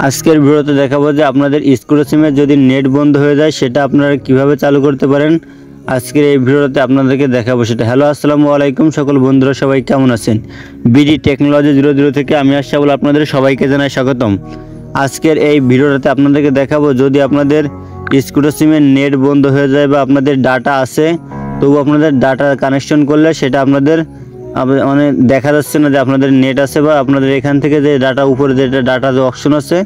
আজকের ভিডিওতে দেখাবো যে আপনাদের স্ক্রু সিমে যদি নেট বন্ধ হয়ে যায় সেটা আপনারা কিভাবে চালু করতে পারেন। আজকের এই ভিডিওতে আপনাদেরকে দেখাবো সেটা। হ্যালো, আসসালামু আলাইকুম সকল বন্ধুরা, সবাই কেমন আছেন? বিডি টেকনোলজি 00 থেকে আমি আশরাফুল আপনাদের সবাইকে জানাই স্বাগতম। আজকের এই ভিডিওটাতে আপনাদেরকে দেখাবো যদি আপনাদের স্ক্রু সিমের নেট বন্ধ হয়ে যায় বা আপনাদের ডাটা আছে তবু আপনাদের ডাটা কানেকশন করলে সেটা আপনাদের মানে দেখা যাচ্ছে না যে আপনাদের নেট আছে বা আপনাদের এখান থেকে যে ডাটা উপরে যেটা ডাটা যে অপশন আছে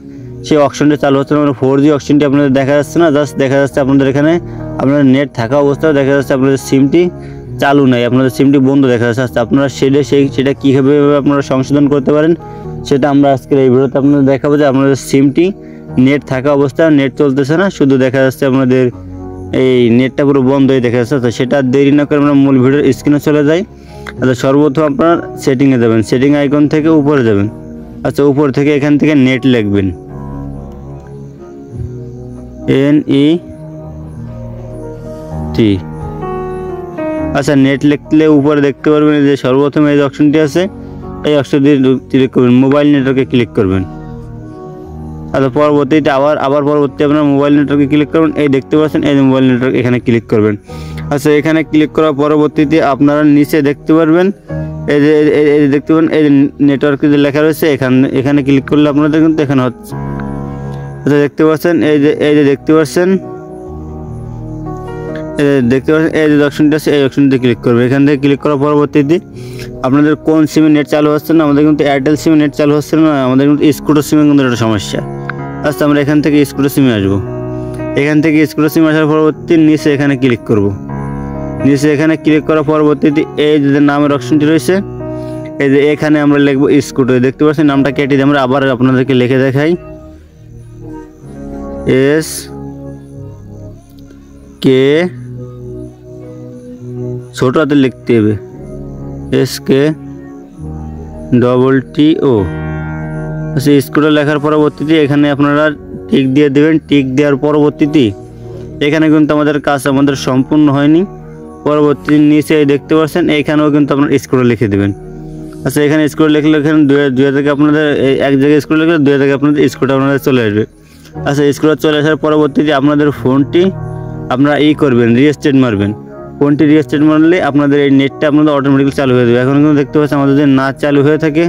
সেই অপশনটি চালু হচ্ছে না, মানে 4G অপশনটি আপনাদের দেখা যাচ্ছে না, জাস্ট দেখা যাচ্ছে আপনাদের এখানে আপনাদের নেট থাকা অবস্থায় দেখা যাচ্ছে আপনাদের সিমটি চালু নেই, আপনাদের সিমটি বন্ধ দেখা যাচ্ছে। আপনারা সেটা কীভাবে আপনারা সংশোধন করতে পারেন সেটা আমরা আজকের এই ভিডিওতে আপনাদের দেখাবো যে আপনাদের সিমটি নেট থাকা অবস্থায় নেট চলতেছে না, শুধু দেখা যাচ্ছে আপনাদের এই নেটটা পুরো বন্ধ হয়ে দেখা যাচ্ছে। তো সেটা দেরি না করে আমরা মূল ভিডিওর স্ক্রিনে চলে যাই। আচ্ছা, সর্বপ্রথম আপনার সেটিংয়ে যাবেন, সেটিং আইকন থেকে উপরে যাবেন। আচ্ছা, উপর থেকে এখান থেকে নেট লিখবেন, NET। আচ্ছা, নেট লিখলে উপরে দেখতে পারবেন যে সর্বপ্রথম এই অপশনটি আছে, এই অপশনটি ক্লিক করবেন, মোবাইল নেটওয়ার্কে ক্লিক করবেন। আচ্ছা, পরবর্তীতে আবার পরবর্তী আপনার মোবাইল নেটওয়ার্কে ক্লিক করবেন, এই দেখতে পাচ্ছেন এই মোবাইল নেটওয়ার্ক, এখানে ক্লিক করবেন। আচ্ছা, এখানে ক্লিক করার পরবর্তীতে আপনারা নিচে দেখতে পারবেন এই যে দেখতে পাবেন এই নেটওয়ার্কে যে লেখা রয়েছে এখানে ক্লিক করলে আপনাদের কিন্তু এখানে হচ্ছে। আচ্ছা, দেখতে পাচ্ছেন এই যে দেখতে পাচ্ছেন এই যে অপশনটা আছে, এই অপশনটি ক্লিক করবে। এখান থেকে ক্লিক করার পরবর্তীতে আপনাদের কোন সিমে নেট চালু হচ্ছে না, আমাদের কিন্তু এয়ারটেল সিমে নেট চালু হচ্ছে না, আমাদের কিন্তু স্কুটো সিমে কিন্তু একটা সমস্যা। আচ্ছা, আমরা এখান থেকে স্কুটো সিমে আসবো। এখান থেকে স্কুটো সিমে আসার পরবর্তী নিচে এখানে ক্লিক করব। নিচে এখানে ক্লিক করার পরবর্তীতে এই যে নামের অপশনটি রয়েছে এই যে এখানে আমরা লিখবো স্কুটো। দেখতে পাচ্ছেন নামটা কেটে দিয়ে আমরা আবার আপনাদেরকে লিখে দেখাই, SK ছোট হাতে লিখতে হবে, SKTTO। আচ্ছা, স্কুটো লেখার পরবর্তীতে এখানে আপনারা টিক দিয়ে দেবেন। টিক দেওয়ার পরবর্তীতে এখানে কিন্তু আমাদের কাজ সম্পূর্ণ হয়নি। পরবর্তী নিচে দেখতে পাচ্ছেন এইখানেও কিন্তু আপনার স্কুটো লিখে দেবেন। আচ্ছা, এখানে স্কুটো লিখলে এখানে দুই থেকে আপনাদের এক জায়গায় স্কুটো লিখলে দুই থেকে আপনাদের স্কুটো আপনাদের চলে আসবে। আচ্ছা, স্কুটো চলে আসার পরবর্তীতে আপনাদের ফোনটি আপনারা করবেন, রিস্টার্ট মারবেন। ফোনটি রিস্টার্ট মারলে আপনাদের এই নেটটা আপনাদের অটোমেটিক্যালি চালু হয়ে যাবে। এখন কিন্তু দেখতে পাচ্ছেন আমাদের যদি না চালু হয়ে থাকে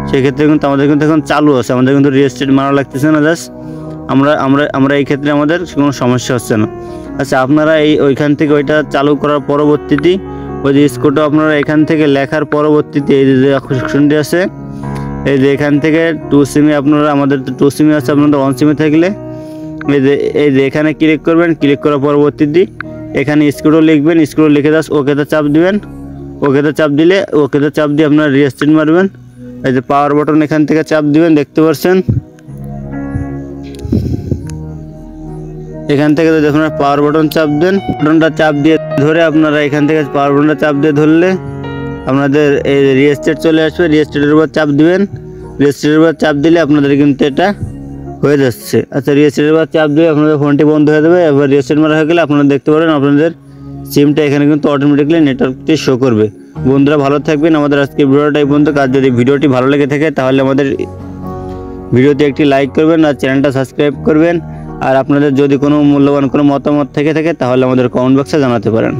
সেক্ষেত্রে কিন্তু আমাদের কিন্তু এখন চালু আছে, আমাদের কিন্তু রিস্টার্ট মারা লাগতেছে না, জাস্ট আমরা এই ক্ষেত্রে আমাদের কোনো সমস্যা হচ্ছে না। আচ্ছা, আপনারা ওইখান থেকে ওইটা চালু করার পরবর্তীতে ওই যে স্কুটো আপনারা এখান থেকে লেখার পরবর্তীতে এই যে অপশনটি আছে এই যে এখান থেকে 2 সিমে আপনারা, আমাদের তো 2 সিমে আছে, আপনাদের 1 সিমে থাকলে এই যে এখানে ক্লিক করবেন। ক্লিক করার পরবর্তীতে এখানে স্কুটো লিখবেন, স্কুটো লিখে জাস্ট ওকেতে চাপ দিবেন। ওকেতে চাপ দিয়ে আপনারা রিস্টার্ট মারবেন। এই যে পাওয়ার বাটন এখান থেকে চাপ দিবেন, দেখতে পাচ্ছেন এখান থেকে যদি আপনারা পাওয়ার বাটন চাপ দেন, বাটনটা চাপ দিয়ে ধরে আপনারা এখান থেকে পাওয়ার বাটনটা চাপ দিয়ে ধরলে আপনাদের এই রিস্টার্ট চলে আসবে। রিস্টার্টের উপর চাপ দিবেন, রিস্টার্টের উপর চাপ দিলে আপনাদের কিন্তু এটা হয়ে যাচ্ছে। আচ্ছা, রিস্টার্টের উপর চাপ দিয়ে আপনাদের ফোনটি বন্ধ হয়ে যাবে। এবার রিস্টার্ট মারা হয়ে গেলে আপনারা দেখতে পারেন আপনাদের সিমটা এখানে কিন্তু অটোমেটিক্যালি নেটওয়ার্কটি শো করবে। বন্ধুরা ভালো থাকবেন। আমাদের আজকে ভিডিওটা এই পর্যন্ত। কাজ যদি ভিডিওটি ভালো লেগে থাকে তাহলে আমাদের ভিডিওতে একটি লাইক করবেন আর চ্যানেলটা সাবস্ক্রাইব করবেন। আর আপনাদের যদি কোনো মূল্যবান কোনো মতামত থেকে থাকে তাহলে আমাদের কমেন্ট বক্সে জানাতে পারেন।